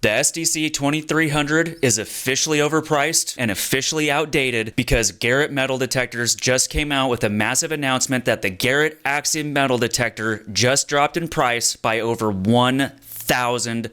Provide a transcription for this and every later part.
The SDC 2300 is officially overpriced and officially outdated because Garrett Metal Detectors just came out with a massive announcement that the Garrett Axiom metal detector just dropped in price by over $1,000.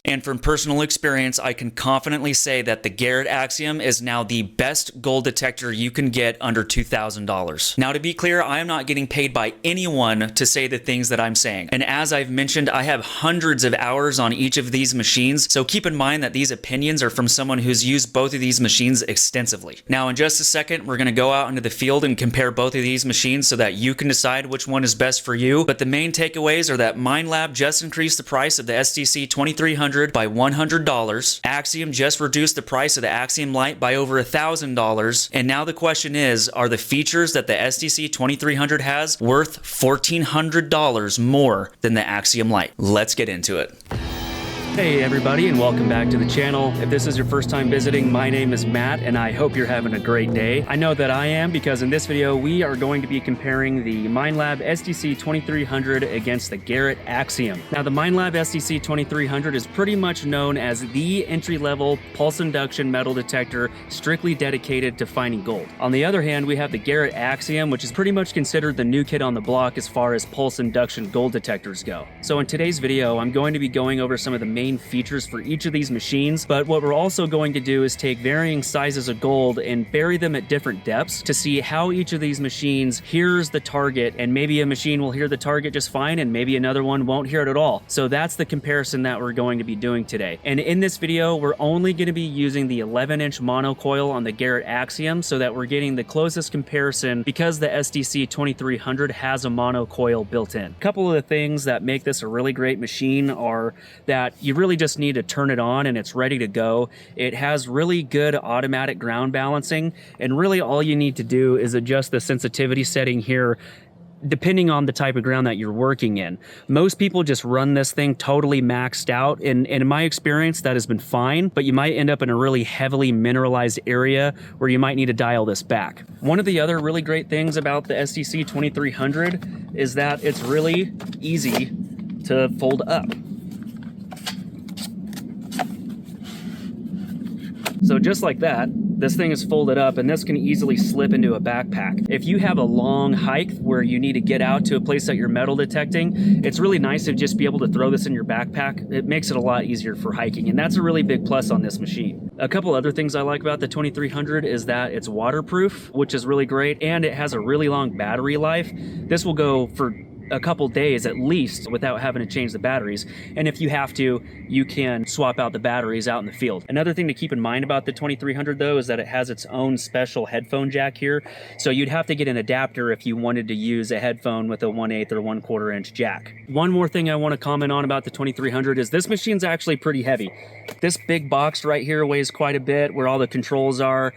And from personal experience, I can confidently say that the Garrett Axiom is now the best gold detector you can get under $2,000. Now, to be clear, I am not getting paid by anyone to say the things that I'm saying. And as I've mentioned, I have hundreds of hours on each of these machines, so keep in mind that these opinions are from someone who's used both of these machines extensively. Now, in just a second, we're going to go out into the field and compare both of these machines so that you can decide which one is best for you. But the main takeaways are that Minelab just increased the price of the SDC 2300 by $100. Axiom just reduced the price of the Axiom Lite by over $1,000. And now the question is, are the features that the SDC 2300 has worth $1,400 more than the Axiom Lite? Let's get into it. Hey everybody, and welcome back to the channel. If this is your first time visiting, my name is Matt and I hope you're having a great day. I know that I am, because in this video we are going to be comparing the Minelab SDC 2300 against the Garrett Axiom. Now, the Minelab SDC 2300 is pretty much known as the entry-level pulse induction metal detector strictly dedicated to finding gold. On the other hand, we have the Garrett Axiom, which is pretty much considered the new kid on the block as far as pulse induction gold detectors go. So in today's video, I'm going to be going over some of the main features for each of these machines, but what we're also going to do is take varying sizes of gold and bury them at different depths to see how each of these machines hears the target, and maybe a machine will hear the target just fine and maybe another one won't hear it at all. So that's the comparison that we're going to be doing today. And in this video, we're only going to be using the 11-inch monocoil on the Garrett Axiom so that we're getting the closest comparison, because the SDC 2300 has a monocoil built in. A couple of the things that make this a really great machine are that you really just need to turn it on and it's ready to go. It has really good automatic ground balancing, and really all you need to do is adjust the sensitivity setting here depending on the type of ground that you're working in. Most people just run this thing totally maxed out, and in my experience that has been fine, but you might end up in a really heavily mineralized area where you might need to dial this back. One of the other really great things about the SDC 2300 is that it's really easy to fold up. So just like that, this thing is folded up, and this can easily slip into a backpack. If you have a long hike where you need to get out to a place that you're metal detecting, it's really nice to just be able to throw this in your backpack. It makes it a lot easier for hiking, and that's a really big plus on this machine. A couple other things I like about the 2300 is that it's waterproof, which is really great, and it has a really long battery life. This will go for a couple days at least without having to change the batteries, and if you have to, you can swap out the batteries out in the field. Another thing to keep in mind about the 2300 though is that it has its own special headphone jack here, so you'd have to get an adapter if you wanted to use a headphone with a 1/8 or 1/4 inch jack. One more thing I want to comment on about the 2300 is this machine's actually pretty heavy. This big box right here weighs quite a bit, where all the controls are.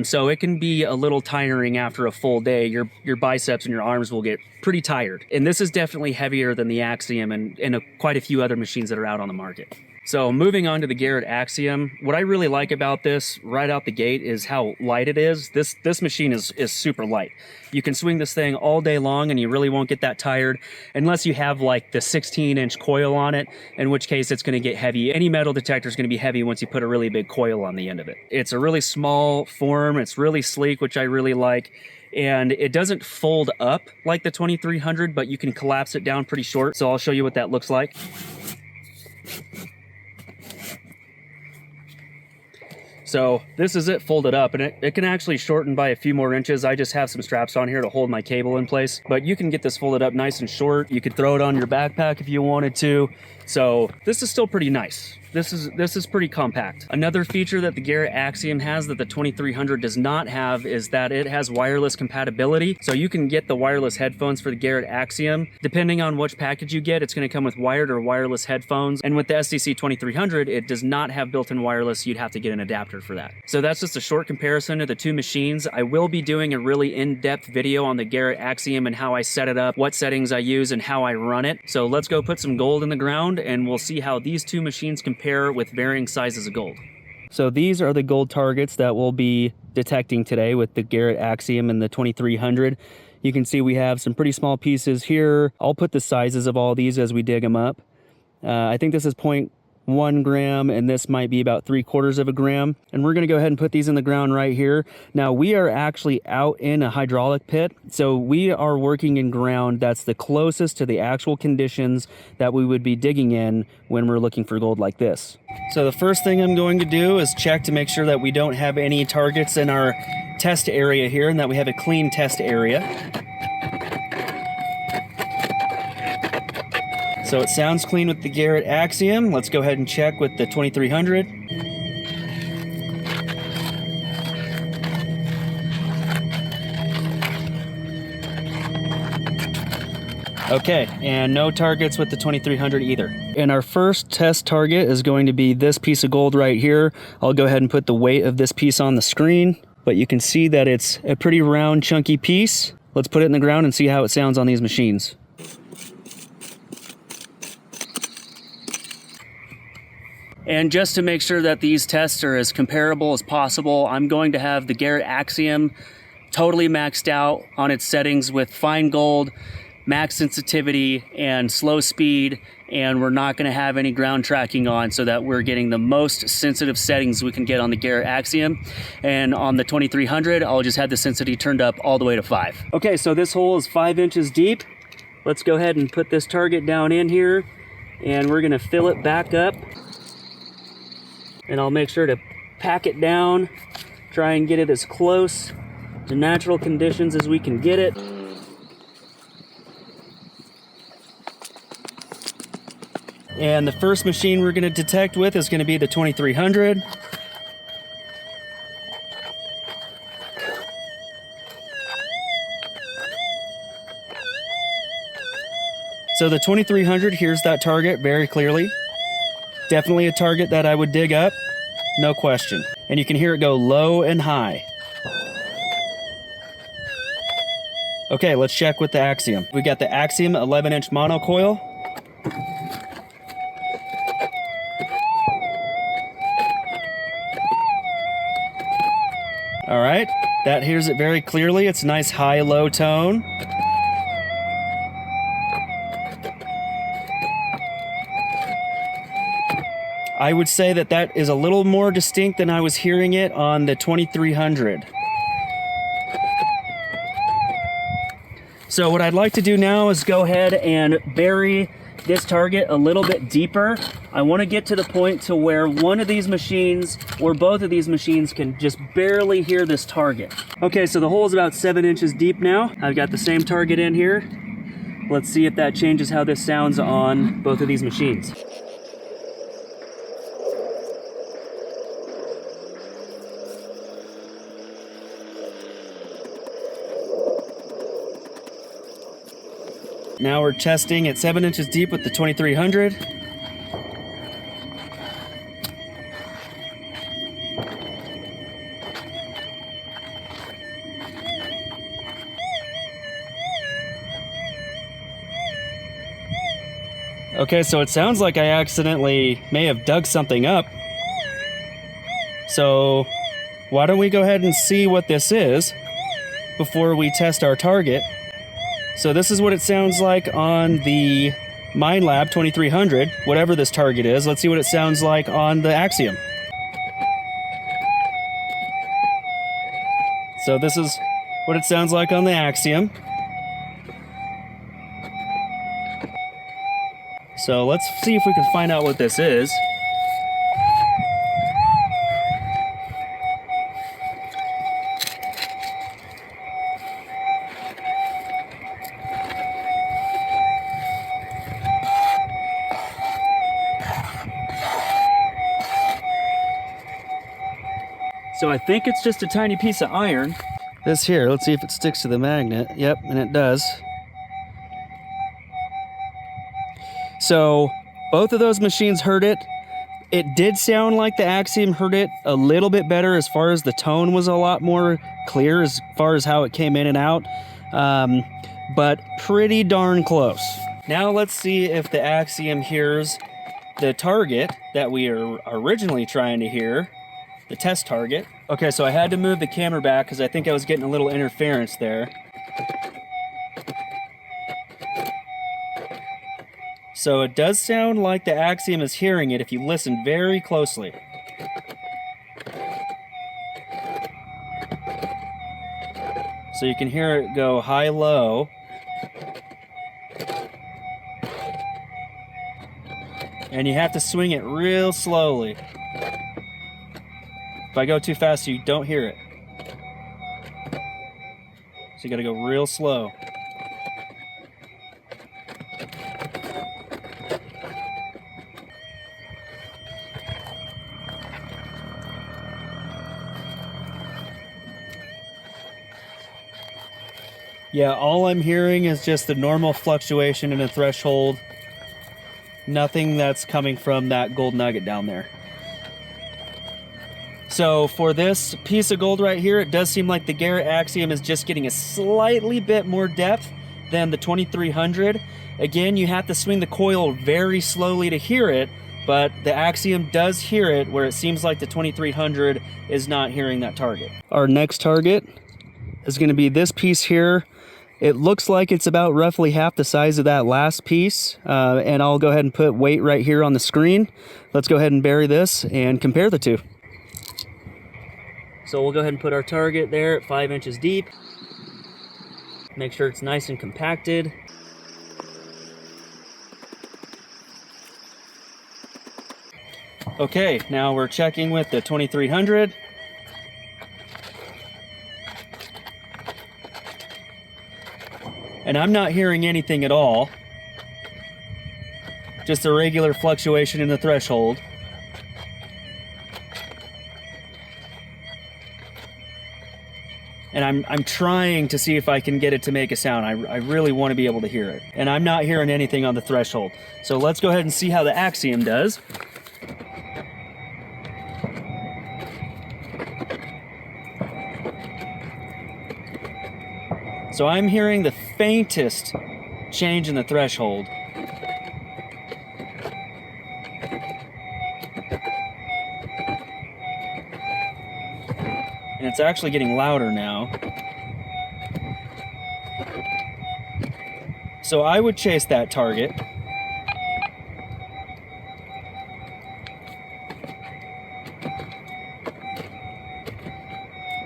So it can be a little tiring after a full day. Your biceps and your arms will get pretty tired. And this is definitely heavier than the Axiom and quite a few other machines that are out on the market. So moving on to the Garrett Axiom, what I really like about this right out the gate is how light it is. This machine is super light. You can swing this thing all day long and you really won't get that tired, unless you have like the 16-inch coil on it, in which case it's going to get heavy. Any metal detector is going to be heavy once you put a really big coil on the end of it. It's a really small form. It's really sleek, which I really like. And it doesn't fold up like the 2300, but you can collapse it down pretty short. So I'll show you what that looks like. So this is it folded up, and it can actually shorten by a few more inches. I just have some straps on here to hold my cable in place, but you can get this folded up nice and short. You could throw it on your backpack if you wanted to. So this is still pretty nice. This is pretty compact. Another feature that the Garrett Axiom has that the 2300 does not have is that it has wireless compatibility. So you can get the wireless headphones for the Garrett Axiom. Depending on which package you get, it's going to come with wired or wireless headphones. And with the SDC 2300, it does not have built-in wireless. You'd have to get an adapter for that. So that's just a short comparison of the two machines. I will be doing a really in-depth video on the Garrett Axiom and how I set it up, what settings I use, and how I run it. So let's go put some gold in the ground and we'll see how these two machines compare with varying sizes of gold. So these are the gold targets that we'll be detecting today with the Garrett Axiom and the 2300. You can see we have some pretty small pieces here. I'll put the sizes of all these as we dig them up. I think this is 1 gram, and this might be about 3/4 of a gram. And we're gonna go ahead and put these in the ground right here. Now we are actually out in a hydraulic pit, so we are working in ground that's the closest to the actual conditions that we would be digging in when we're looking for gold like this. So the first thing I'm going to do is check to make sure that we don't have any targets in our test area here and that we have a clean test area. So it sounds clean with the Garrett Axiom. Let's go ahead and check with the 2300. Okay, and no targets with the 2300 either. And our first test target is going to be this piece of gold right here. I'll go ahead and put the weight of this piece on the screen, but you can see that it's a pretty round, chunky piece. Let's put it in the ground and see how it sounds on these machines. And just to make sure that these tests are as comparable as possible, I'm going to have the Garrett Axiom totally maxed out on its settings with fine gold, max sensitivity, and slow speed, and we're not going to have any ground tracking on so that we're getting the most sensitive settings we can get on the Garrett Axiom. And on the 2300, I'll just have the sensitivity turned up all the way to 5. Okay, so this hole is 5 inches deep. Let's go ahead and put this target down in here, and we're going to fill it back up. And I'll make sure to pack it down, try and get it as close to natural conditions as we can get it. And the first machine we're going to detect with is going to be the 2300. So the 2300 here's that target very clearly. Definitely a target that I would dig up, no question. And you can hear it go low and high. Okay, let's check with the Axiom. We got the Axiom 11-inch monocoil. All right, that hears it very clearly. It's a nice high-low tone. I would say that that is a little more distinct than I was hearing it on the 2300. So what I'd like to do now is go ahead and bury this target a little bit deeper. I want to get to the point to where one of these machines or both of these machines can just barely hear this target. Okay, so the hole is about 7 inches deep now. I've got the same target in here. Let's see if that changes how this sounds on both of these machines. Now we're testing at 7 inches deep with the 2300. Okay, so it sounds like I accidentally may have dug something up. So why don't we go ahead and see what this is before we test our target. So this is what it sounds like on the Minelab 2300, whatever this target is. Let's see what it sounds like on the Axiom. So this is what it sounds like on the Axiom. So let's see if we can find out what this is. So I think it's just a tiny piece of iron. This here, let's see if it sticks to the magnet. Yep, and it does. So both of those machines heard it. It did sound like the Axiom heard it a little bit better as far as the tone was a lot more clear as far as how it came in and out. But pretty darn close. Now let's see if the Axiom hears the target that we are originally trying to hear. The test target. Okay, so I had to move the camera back because I think I was getting a little interference there. So it does sound like the Axiom is hearing it if you listen very closely. So you can hear it go high-low. And you have to swing it real slowly. If I go too fast, you don't hear it. So you gotta go real slow. Yeah, all I'm hearing is just the normal fluctuation in a threshold. Nothing that's coming from that gold nugget down there. So for this piece of gold right here, it does seem like the Garrett Axiom is just getting a slightly bit more depth than the 2300. Again, you have to swing the coil very slowly to hear it, but the Axiom does hear it, where it seems like the 2300 is not hearing that target. Our next target is going to be this piece here. It looks like it's about roughly half the size of that last piece, and I'll go ahead and put weight right here on the screen. Let's go ahead and bury this and compare the two. So we'll go ahead and put our target there at 5 inches deep. Make sure it's nice and compacted. Okay, now we're checking with the 2300. And I'm not hearing anything at all. Just a regular fluctuation in the threshold. And I'm trying to see if I can get it to make a sound. I really want to be able to hear it. And I'm not hearing anything on the threshold. So let's go ahead and see how the Axiom does. So I'm hearing the faintest change in the threshold. And it's actually getting louder now. So I would chase that target.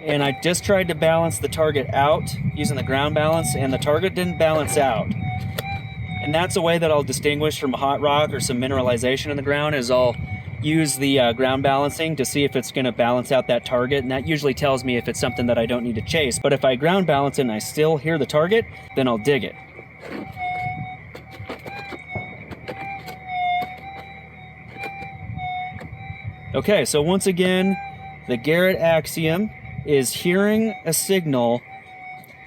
And I just tried to balance the target out using the ground balance, and the target didn't balance out. And that's a way that I'll distinguish from a hot rock or some mineralization in the ground, is I'll use the ground balancing to see if it's going to balance out that target, and that usually tells me if it's something that I don't need to chase. But if I ground balance it and I still hear the target, then I'll dig it. Okay, so once again, the Garrett Axiom is hearing a signal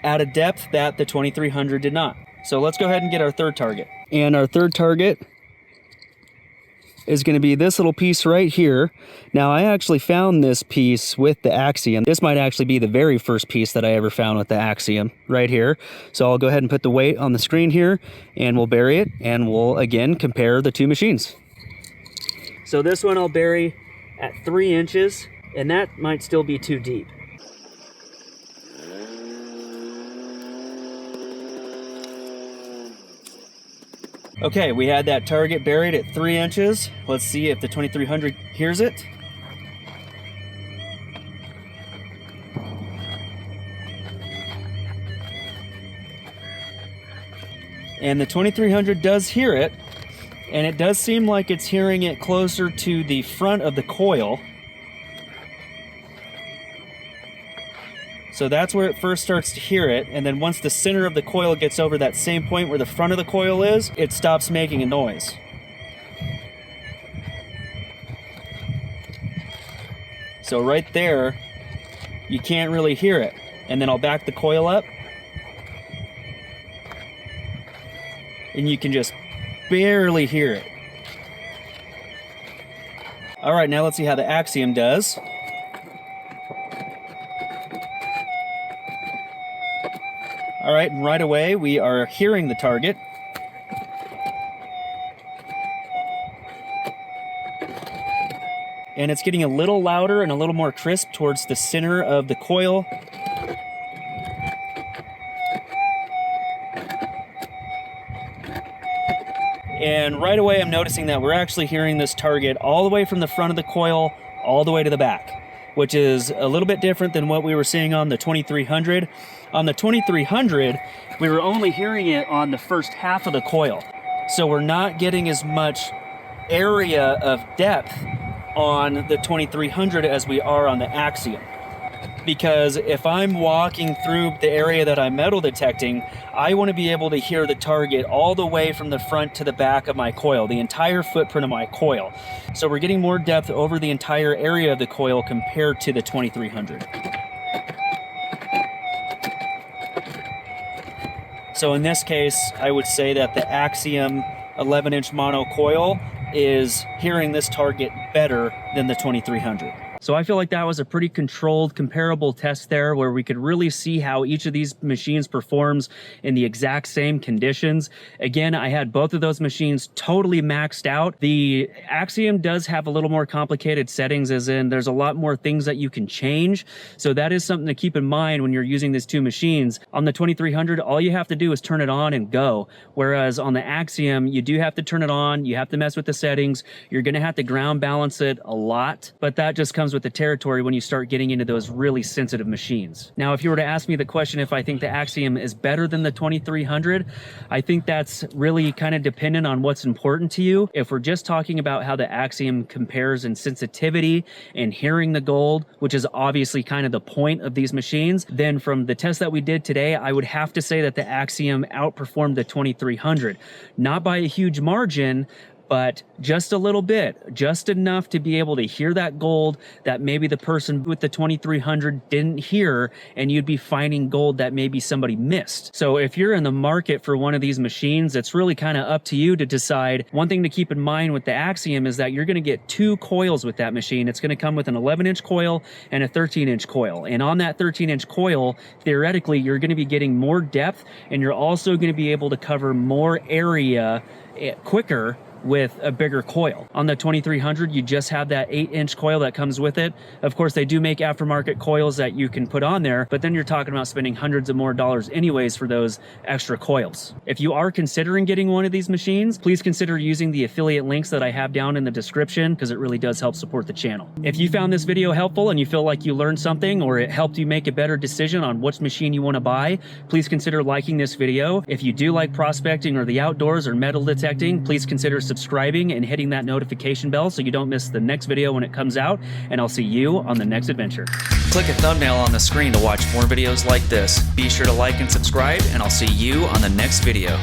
at a depth that the 2300 did not. So let's go ahead and get our third target. And our third target is going to be this little piece right here. Now, I actually found this piece with the Axiom. This might actually be the very first piece that I ever found with the Axiom right here. So I'll go ahead and put the weight on the screen here, and we'll bury it, and we'll again compare the two machines. So this one I'll bury at 3 inches, and that might still be too deep. Okay, we had that target buried at 3 inches. Let's see if the 2300 hears it. And the 2300 does hear it, and it does seem like it's hearing it closer to the front of the coil. So that's where it first starts to hear it, and then once the center of the coil gets over that same point where the front of the coil is, it stops making a noise. So right there, you can't really hear it. And then I'll back the coil up, and you can just barely hear it. All right, now let's see how the Axiom does. All right, and right away we are hearing the target. And it's getting a little louder and a little more crisp towards the center of the coil. And right away I'm noticing that we're actually hearing this target all the way from the front of the coil all the way to the back, which is a little bit different than what we were seeing on the 2300. On the 2300, we were only hearing it on the first half of the coil. So we're not getting as much area of depth on the 2300 as we are on the Axiom. Because if I'm walking through the area that I'm metal detecting, I want to be able to hear the target all the way from the front to the back of my coil, the entire footprint of my coil. So we're getting more depth over the entire area of the coil compared to the 2300. So in this case, I would say that the Axiom 11-inch mono coil is hearing this target better than the 2300. So I feel like that was a pretty controlled, comparable test there where we could really see how each of these machines performs in the exact same conditions. Again, I had both of those machines totally maxed out. The Axiom does have a little more complicated settings, as in there's a lot more things that you can change. So that is something to keep in mind when you're using these two machines. On the 2300, all you have to do is turn it on and go. Whereas on the Axiom, you do have to turn it on, you have to mess with the settings, you're gonna have to ground balance it a lot, but that just comes with the territory when you start getting into those really sensitive machines. Now, if you were to ask me the question if I think the Axiom is better than the 2300, I think that's really kind of dependent on what's important to you. If we're just talking about how the Axiom compares in sensitivity and hearing the gold, which is obviously kind of the point of these machines, then from the test that we did today, I would have to say that the Axiom outperformed the 2300. Not by a huge margin, but just a little bit, just enough to be able to hear that gold that maybe the person with the 2300 didn't hear, and you'd be finding gold that maybe somebody missed. So if you're in the market for one of these machines, it's really kind of up to you to decide. One thing to keep in mind with the Axiom is that you're going to get two coils with that machine. It's going to come with an 11-inch coil and a 13-inch coil. And on that 13-inch coil, theoretically, you're going to be getting more depth, and you're also going to be able to cover more area quicker with a bigger coil. On the 2300, you just have that 8-inch coil that comes with it. Of course, they do make aftermarket coils that you can put on there, but then you're talking about spending hundreds of more dollars anyways for those extra coils. If you are considering getting one of these machines, please consider using the affiliate links that I have down in the description, because it really does help support the channel. If you found this video helpful and you feel like you learned something or it helped you make a better decision on which machine you want to buy, please consider liking this video. If you do like prospecting or the outdoors or metal detecting, please consider subscribing and hitting that notification bell so you don't miss the next video when it comes out, and I'll see you on the next adventure. Click a thumbnail on the screen to watch more videos like this. Be sure to like and subscribe, and I'll see you on the next video.